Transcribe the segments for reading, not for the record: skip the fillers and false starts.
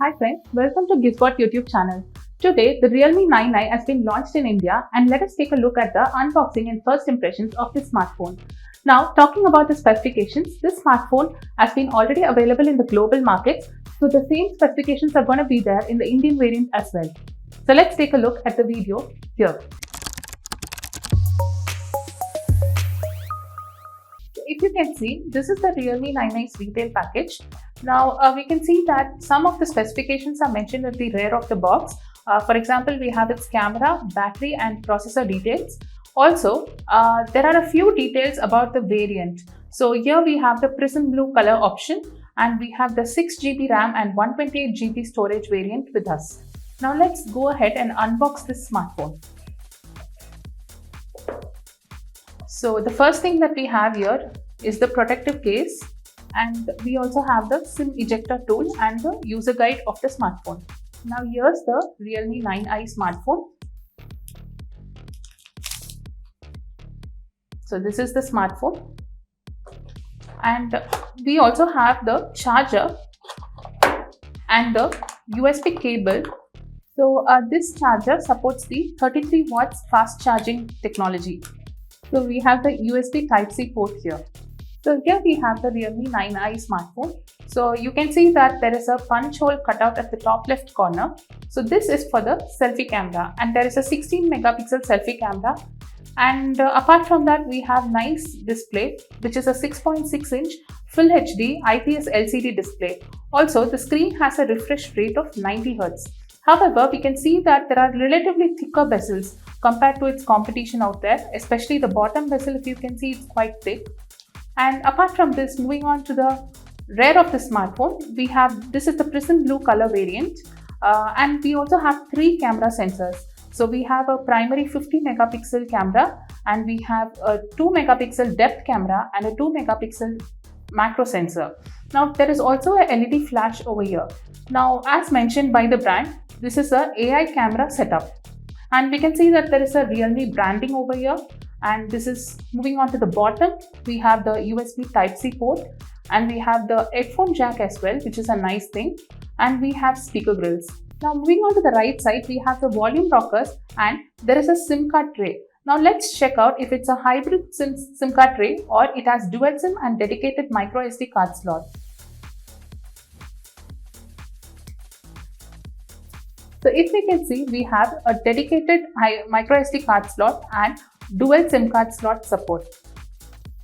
Hi friends, welcome to Gizbot YouTube channel. Today, the Realme 9i has been launched in India and let us take a look at the unboxing and first impressions of this smartphone. Now, talking about the specifications, this smartphone has been already available in the global markets, so the same specifications are going to be there in the Indian variant as well. So let's take a look at the video here. If you can see, this is the Realme 9i's retail package. Now, we can see that some of the specifications are mentioned at the rear of the box. For example, we have its camera, battery and processor details. Also, there are a few details about the variant. So here we have the prism blue color option and we have the 6GB RAM and 128GB storage variant with us. Now let's go ahead and unbox this smartphone. So the first thing that we have here is the protective case, and we also have the SIM ejector tool and the user guide of the smartphone. Now here's the Realme 9i smartphone. So this is the smartphone, and we also have the charger and the USB cable. So this charger supports the 33 watts fast charging technology. So we have the USB Type-C port here. So here we have the Realme 9i smartphone. So you can see that there is a punch hole cut out at the top left corner. So this is for the selfie camera, and there is a 16 megapixel selfie camera. And apart from that, we have nice display, which is a 6.6 inch Full HD IPS LCD display. Also, the screen has a refresh rate of 90 Hz. However, we can see that there are relatively thicker bezels compared to its competition out there, especially the bottom bezel. If you can see, it's quite thick. And apart from this, moving on to the rear of the smartphone, we have, this is the prism blue color variant, and we also have 3 camera sensors. So we have a primary 50 megapixel camera, and we have a 2 megapixel depth camera and a 2 megapixel macro sensor. Now there is also a LED flash over here. Now, as mentioned by the brand, this is a AI camera setup, and we can see that there is a Realme branding over here. And this is moving on to the bottom. We have the USB Type-C port, and we have the headphone jack as well, which is a nice thing. And we have speaker grills. Now moving on to the right side, we have the volume rockers, and there is a SIM card tray. Now let's check out if it's a hybrid SIM card tray or it has dual SIM and dedicated micro SD card slot. So if we can see, we have a dedicated micro SD card slot and dual SIM card slot support.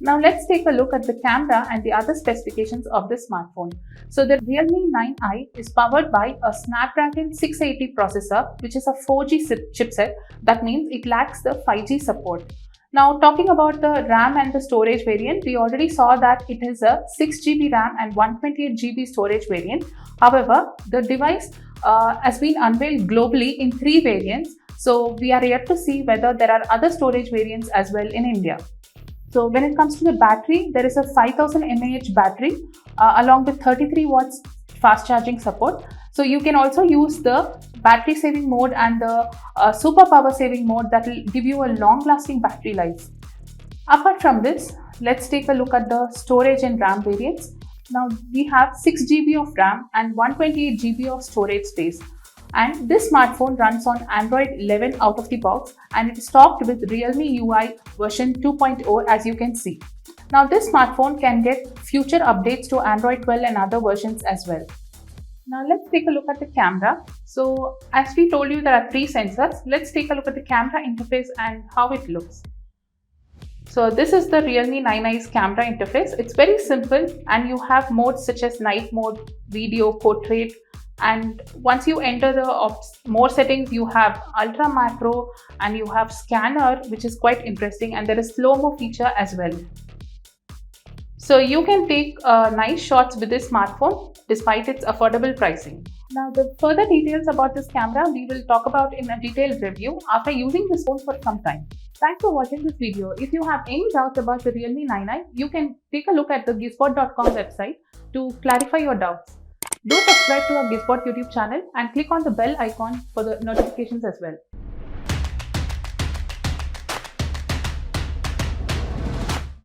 Now let's take a look at the camera and the other specifications of the smartphone. So the Realme 9i is powered by a Snapdragon 680 processor, which is a 4G chipset. That means it lacks the 5G support. Now talking about the RAM and the storage variant, we already saw that it is a 6GB RAM and 128GB storage variant. However, the device has been unveiled globally in 3 variants. So we are yet to see whether there are other storage variants as well in India. So when it comes to the battery, there is a 5000 mAh battery along with 33 watts fast charging support. So you can also use the battery saving mode and the super power saving mode that will give you a long lasting battery life. Apart from this, let's take a look at the storage and RAM variants. Now we have 6GB of RAM and 128GB of storage space. And this smartphone runs on Android 11 out of the box, and it is stocked with Realme UI version 2.0, as you can see. Now this smartphone can get future updates to Android 12 and other versions as well. Now let's take a look at the camera. So as we told you, there are 3 sensors. Let's take a look at the camera interface and how it looks. So this is the Realme 9i's camera interface. It's very simple, and you have modes such as night mode, video, portrait. And once you enter the more settings, you have ultra macro and you have scanner, which is quite interesting, and there is slow-mo feature as well. So you can take nice shots with this smartphone despite its affordable pricing. Now the further details about this camera we will talk about in a detailed review after using this phone for some time. Thanks for watching this video. If you have any doubts about the Realme 9i, you can take a look at the gizbot.com website to clarify your doubts. Do subscribe to our Gizbot YouTube channel and click on the bell icon for the notifications as well.